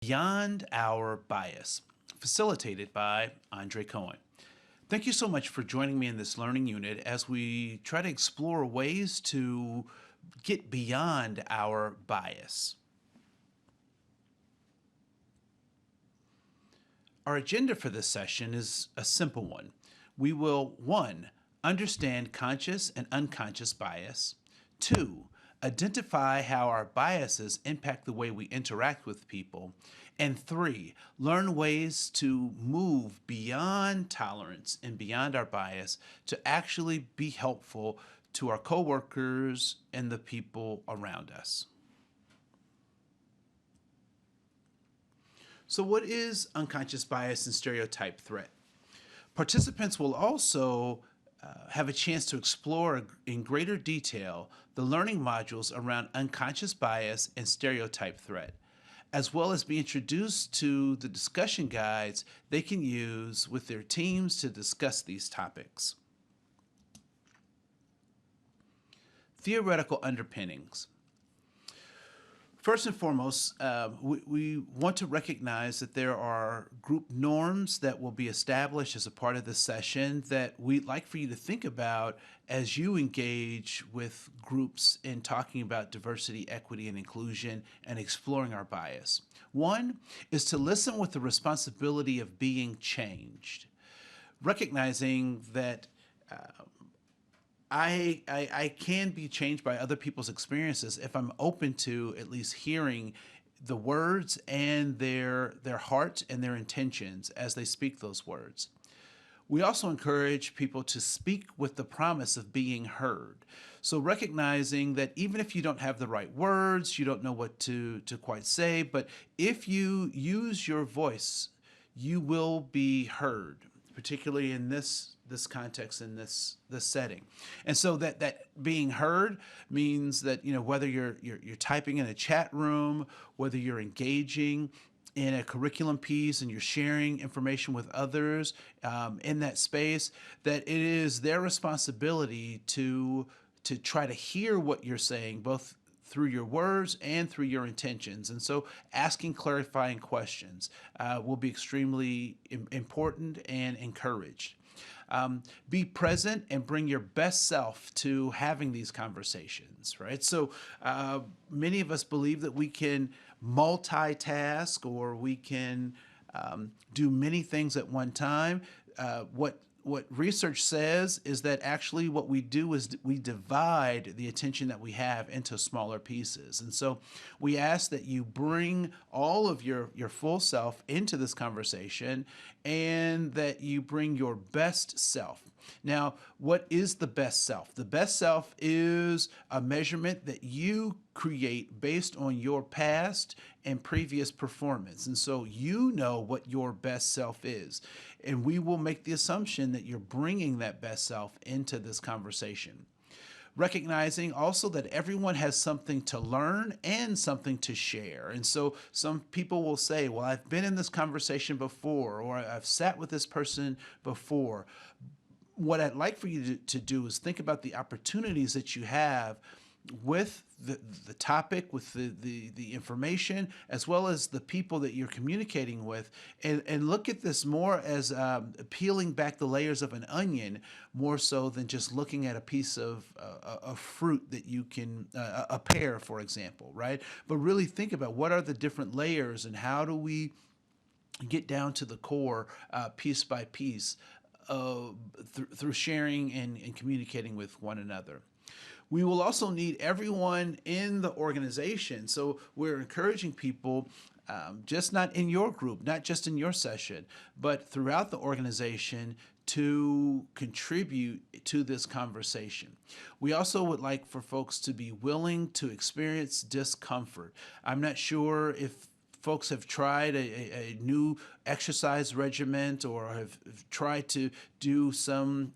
Beyond Our Bias, facilitated by Andre Koen. Thank you so much for joining me in this learning unit as we try to explore ways to get beyond our bias. Our agenda for this session is a simple one. We will, 1, understand conscious and unconscious bias. 2, identify how our biases impact the way we interact with people. And 3, learn ways to move beyond tolerance and beyond our bias to actually be helpful to our coworkers and the people around us. So what is unconscious bias and stereotype threat? Participants will also have a chance to explore in greater detail the learning modules around unconscious bias and stereotype threat, as well as be introduced to the discussion guides they can use with their teams to discuss these topics. Theoretical underpinnings. First and foremost, we want to recognize that there are group norms that will be established as a part of this session that we'd like for you to think about as you engage with groups in talking about diversity, equity, and inclusion and exploring our bias. One is to listen with the responsibility of being changed, recognizing that I can be changed by other people's experiences if I'm open to at least hearing the words and their heart and their intentions as they speak those words. We also encourage people to speak with the promise of being heard. So recognizing that even if you don't have the right words, you don't know what to quite say, but if you use your voice, you will be heard, particularly in this context, in this setting. And so that being heard means that, whether you're typing in a chat room, whether you're engaging in a curriculum piece and you're sharing information with others in that space, that it is their responsibility to try to hear what you're saying, both through your words and through your intentions. And so asking clarifying questions will be extremely important and encouraged. Be present and bring your best self to having these conversations, right? So many of us believe that we can multitask or we can do many things at one time. What research says is that actually what we do is we divide the attention that we have into smaller pieces. And so we ask that you bring all of your full self into this conversation and that you bring your best self. Now, what is the best self? The best self is a measurement that you create based on your past and previous performance. And so you know what your best self is. And we will make the assumption that you're bringing that best self into this conversation. Recognizing also that everyone has something to learn and something to share. And so some people will say, well, I've been in this conversation before, or I've sat with this person before. What I'd like for you to do is think about the opportunities that you have with the topic, with the information, as well as the people that you're communicating with, and look at this more as peeling back the layers of an onion, more so than just looking at a piece of fruit that you can, a pear, for example, right? But really think about what are the different layers and how do we get down to the core piece by piece through sharing and communicating with one another. We will also need everyone in the organization. So we're encouraging people, just not in your group, not just in your session, but throughout the organization to contribute to this conversation. We also would like for folks to be willing to experience discomfort. I'm not sure if folks have tried a new exercise regimen or have tried to do some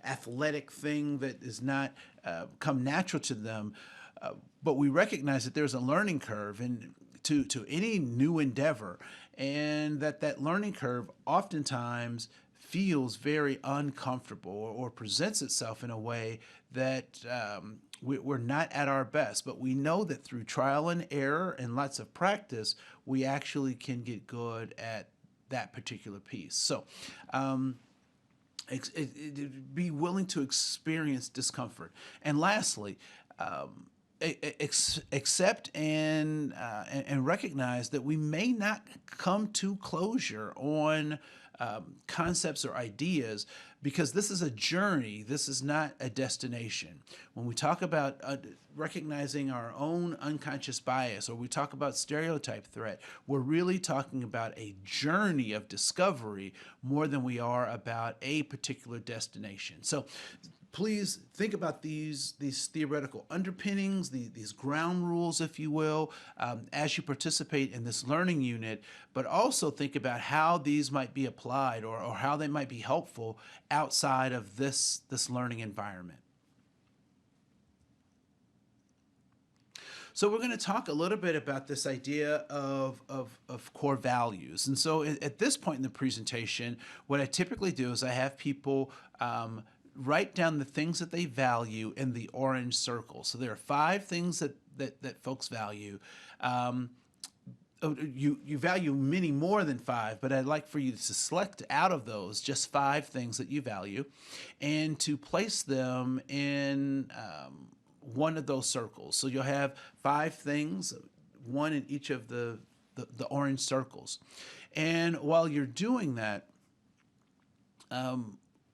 athletic thing that is not come natural to them, but we recognize that there's a learning curve and to any new endeavor, and that learning curve oftentimes feels very uncomfortable or presents itself in a way that We're not at our best, but we know that through trial and error and lots of practice, we actually can get good at that particular piece. So, be willing to experience discomfort. And lastly, accept and recognize that we may not come to closure on concepts or ideas, because this is a journey. This is not a destination. When we talk about recognizing our own unconscious bias, or we talk about stereotype threat, we're really talking about a journey of discovery more than we are about a particular destination. So please think about these theoretical underpinnings, these ground rules, if you will, as you participate in this learning unit, but also think about how these might be applied, or how they might be helpful outside of this learning environment. So we're going to talk a little bit about this idea of core values. And so at this point in the presentation, what I typically do is I have people write down the things that they value in the orange circle. So there are 5 things that folks value. You value many more than 5, but I'd like for you to select out of those just 5 things that you value, and to place them in one of those circles. So you'll have 5 things, one in each of the orange circles. And while you're doing that,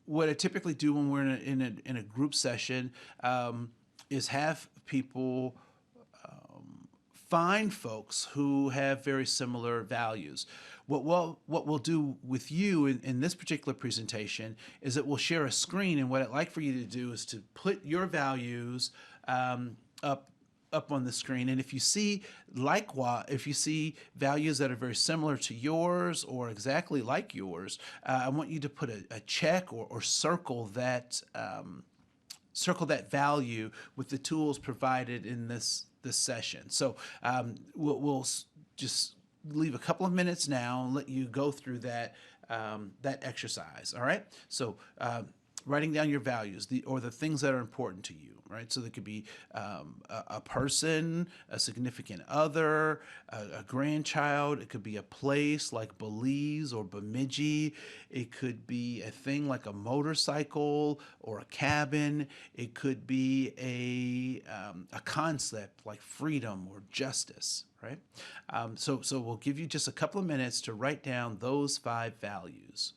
what I typically do when we're in a group session is have people find folks who have very similar values. What we'll do with you in this particular presentation is that we'll share a screen, and what I'd like for you to do is to put your values up on the screen. And if you see values that are very similar to yours or exactly like yours, I want you to put a check or circle that value with the tools provided in this session. So we'll just leave a couple of minutes now and let you go through that exercise. All right. So writing down your values, or the things that are important to you, right? So there could be a person, a significant other, a grandchild. It could be a place like Belize or Bemidji. It could be a thing like a motorcycle or a cabin. It could be a concept like freedom or justice, right? So we'll give you just a couple of minutes to write down those 5 values.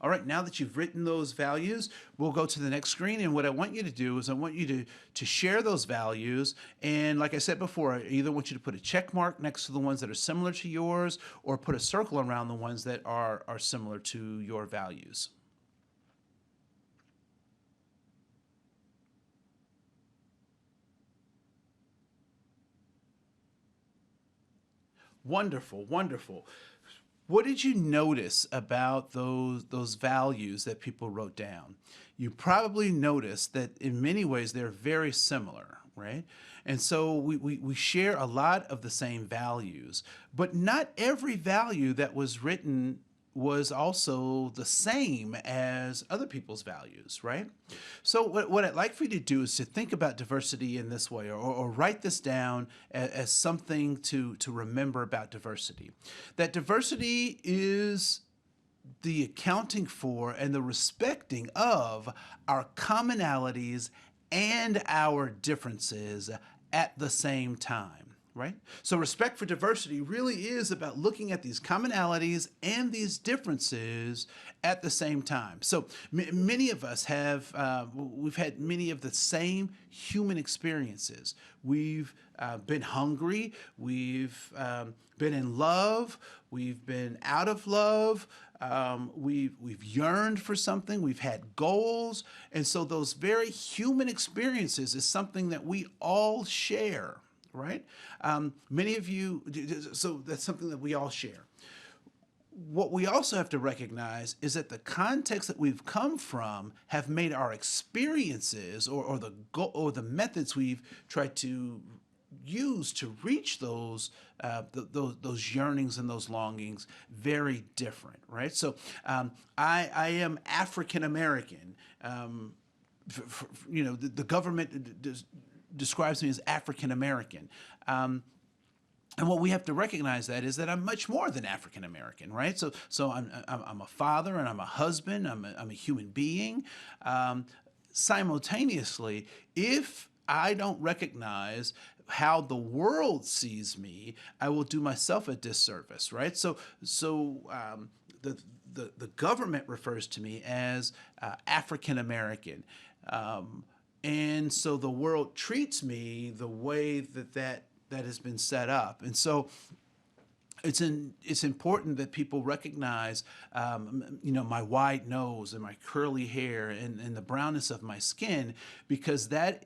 All right, now that you've written those values, we'll go to the next screen. And what I want you to do is I want you to share those values. And like I said before, I either want you to put a check mark next to the ones that are similar to yours, or put a circle around the ones that are similar to your values. Wonderful, wonderful. What did you notice about those values that people wrote down? You probably noticed that in many ways they're very similar, right? And so we share a lot of the same values, but not every value that was written was also the same as other people's values, right? So what I'd like for you to do is to think about diversity in this way, or write this down as something to remember about diversity. That diversity is the accounting for and the respecting of our commonalities and our differences at the same time. Right? So respect for diversity really is about looking at these commonalities and these differences at the same time. So many of us we've had many of the same human experiences. We've been hungry, we've been in love, we've been out of love, we've yearned for something, we've had goals, and so those very human experiences is something that we all share. Right? Many of you, so that's something that we all share. what we also have to recognize is that the context that we've come from have made our experiences or the methods we've tried to use to reach those yearnings and those longings very different, right? So I am African American. The government describes me as African American. And what we have to recognize that is that I'm much more than African American, right? So I'm a father and I'm a husband. I'm a human being. Simultaneously, if I don't recognize how the world sees me, I will do myself a disservice, right? The government refers to me as African American. And so the world treats me the way that has been set up. And so it's important that people recognize, my wide nose and my curly hair and the brownness of my skin, because that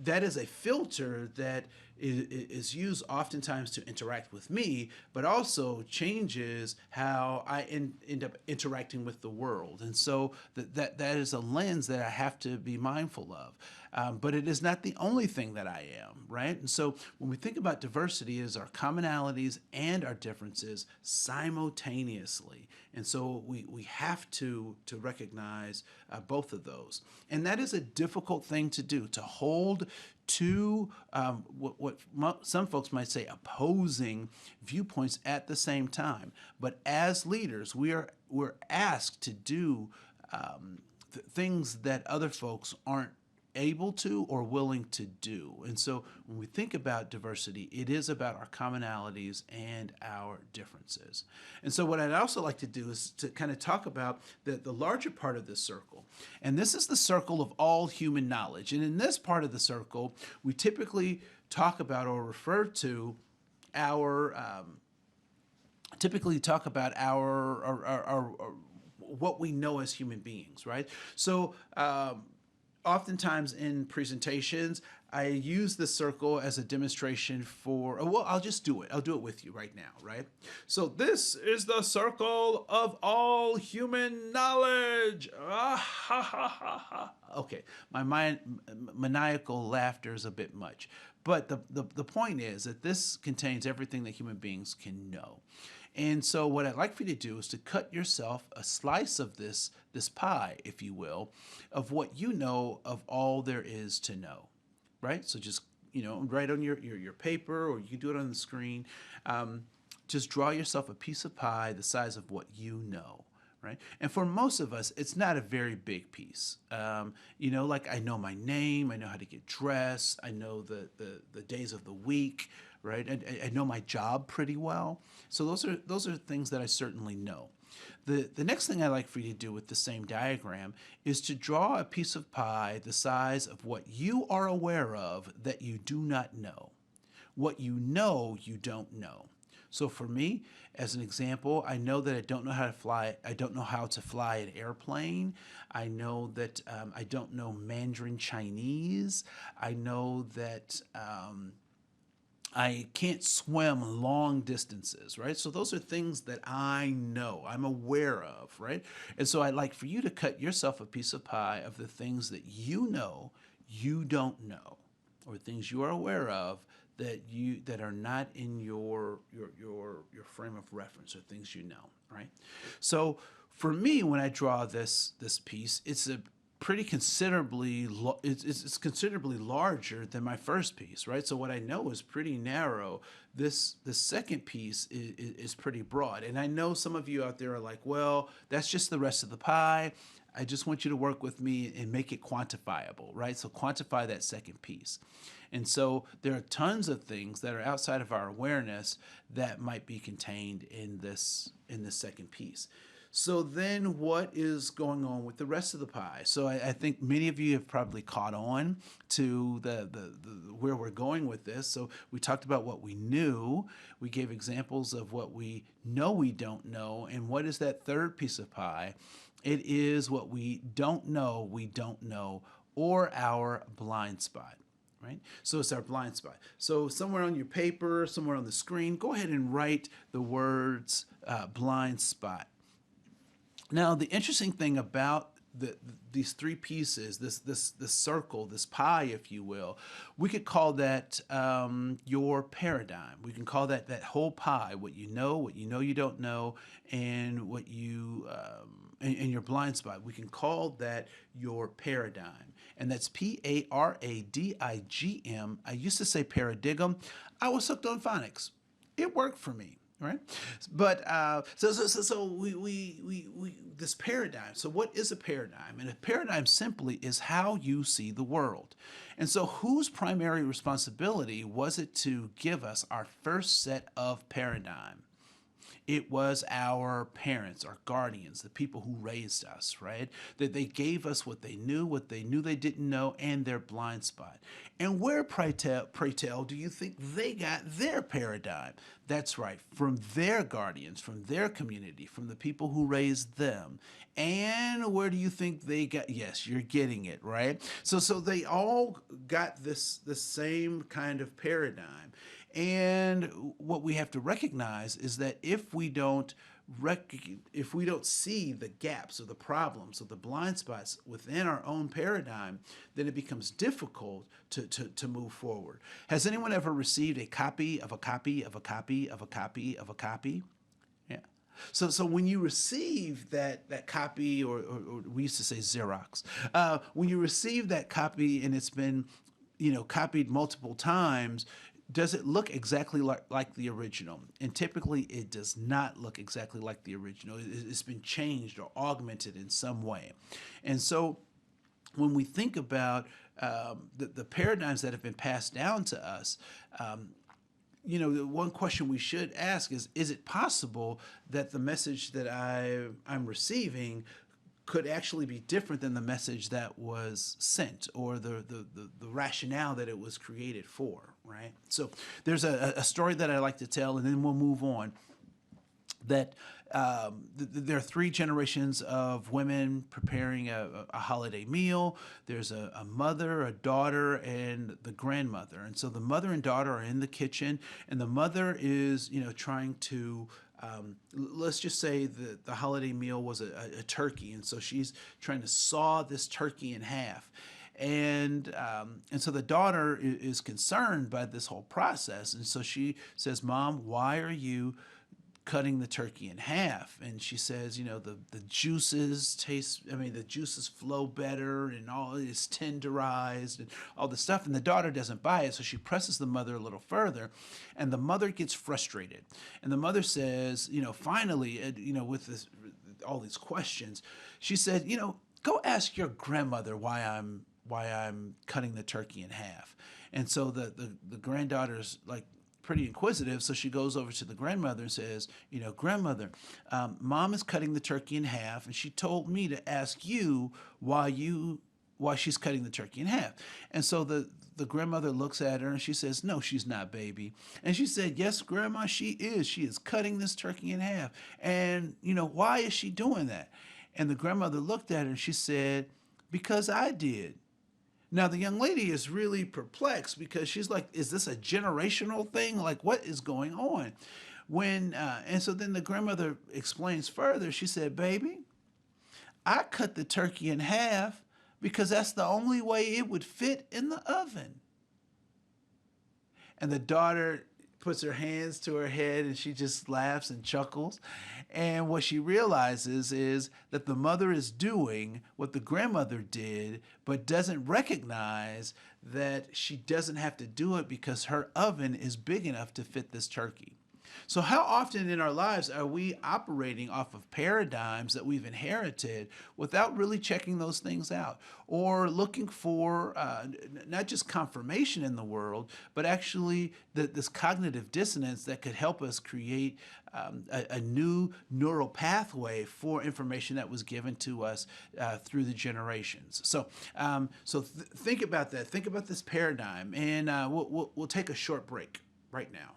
is a filter that is used oftentimes to interact with me, but also changes how I end up interacting with the world. And so that is a lens that I have to be mindful of. But it is not the only thing that I am, right? And so when we think about diversity, it is our commonalities and our differences simultaneously. And so we have to recognize both of those. And that is a difficult thing to do, to hold two what some folks might say opposing viewpoints at the same time. But as leaders, we're asked to do things that other folks aren't able to or willing to do. And so when we think about diversity, it is about our commonalities and our differences. And so what I'd also like to do is to kind of talk about the larger part of this circle. And this is the circle of all human knowledge. And in this part of the circle, we typically talk about or refer to our what we know as human beings, right? So oftentimes in presentations, I use the circle as a demonstration I'll just do it. I'll do it with you right now, right? So this is the circle of all human knowledge. Ah, ha, ha, ha, ha. Okay, my maniacal laughter is a bit much. But the point is that this contains everything that human beings can know. And so what I'd like for you to do is to cut yourself a slice of this pie, if you will, of what you know of all there is to know, right? So just, write on your paper, or you can do it on the screen. Just draw yourself a piece of pie the size of what you know, right? And for most of us, it's not a very big piece. Like I know my name, I know how to get dressed, I know the days of the week, right? I know my job pretty well. So those are things that I certainly know. The next thing I like for you to do with the same diagram is to draw a piece of pie the size of what you are aware of that you do not know. What you know, you don't know. So for me, as an example, I know that I don't know how to fly. I don't know how to fly an airplane. I know that I don't know Mandarin Chinese. I know that I can't swim long distances, right? So those are things that I know, I'm aware of, right? And so I'd like for you to cut yourself a piece of pie of the things that you know you don't know, or things you are aware of that are not in your frame of reference, or things you know, right? So for me, when I draw this piece, it's a pretty considerably it's considerably larger than my first piece, right? So what I know is pretty narrow. The second piece is pretty broad, and I know some of you out there are like, well, that's just the rest of the pie. I just want you to work with me and make it quantifiable, right? So quantify that second piece. And so there are tons of things that are outside of our awareness that might be contained in this second piece. So then what is going on with the rest of the pie? So I think many of you have probably caught on to the where we're going with this. So we talked about what we knew. We gave examples of what we know we don't know. And what is that third piece of pie? It is what we don't know, or our blind spot, right? So it's our blind spot. So somewhere on your paper, somewhere on the screen, go ahead and write the words blind spot. Now, the interesting thing about these three pieces, this circle, this pie, if you will, we could call that your paradigm. We can call that whole pie, what you know you don't know, and what you and your blind spot. We can call that your paradigm, and that's Paradigm. I used to say paradigm. I was hooked on phonics. It worked for me, right? But so we this paradigm. So what is a paradigm? And a paradigm simply is how you see the world. And so whose primary responsibility was it to give us our first set of paradigm? It was our parents, our guardians, the people who raised us, right? That they gave us what they knew they didn't know, and their blind spot. And where, pray tell, do you think they got their paradigm? That's right, from their guardians, from their community, from the people who raised them. And where do you think they got? Yes, you're getting it, right? So they all got this same kind of paradigm. And what we have to recognize is that if we don't see the gaps or the problems or the blind spots within our own paradigm, then it becomes difficult to move forward. Has anyone ever received a copy of a copy of a copy of a copy of a copy? Yeah. So when you receive that copy, or we used to say Xerox, when you receive that copy and it's been copied multiple times, does it look exactly like the original? And typically it does not look exactly like the original. It's been changed or augmented in some way. And so when we think about the paradigms that have been passed down to us, the one question we should ask is it possible that the message that I'm receiving could actually be different than the message that was sent, or the rationale that it was created for, right? So there's a story that I like to tell, and then we'll move on, that there are three generations of women preparing a holiday meal. There's a mother, a daughter, and the grandmother. And so the mother and daughter are in the kitchen, and the mother is trying to let's just say the holiday meal was a turkey, and so she's trying to saw this turkey in half. And so the daughter is concerned by this whole process, and so she says, "Mom, why are you cutting the turkey in half?" And she says, the juices the juices flow better, and all is tenderized and all this stuff. And the daughter doesn't buy it, so she presses the mother a little further, and the mother gets frustrated. And the mother says, finally, with all these questions, she said, go ask your grandmother why I'm cutting the turkey in half. And so the granddaughter's like pretty inquisitive, so she goes over to the grandmother and says, "Grandmother, Mom is cutting the turkey in half, and she told me to ask you why she's cutting the turkey in half." And so the grandmother looks at her and she says, "No, she's not, baby." And she said, "Yes, Grandma, she is. She is cutting this turkey in half. And why is she doing that?" And the grandmother looked at her and she said, "Because I did." Now, the young lady is really perplexed, because she's like, is this a generational thing? Like, what is going on? And so then the grandmother explains further. She said, "Baby, I cut the turkey in half because that's the only way it would fit in the oven." And the daughter puts her hands to her head and she just laughs and chuckles. And what she realizes is that the mother is doing what the grandmother did, but doesn't recognize that she doesn't have to do it because her oven is big enough to fit this turkey. So how often in our lives are we operating off of paradigms that we've inherited without really checking those things out, or looking for not just confirmation in the world, but actually this cognitive dissonance that could help us create a new neural pathway for information that was given to us through the generations. So think about that. Think about this paradigm, and we'll take a short break right now.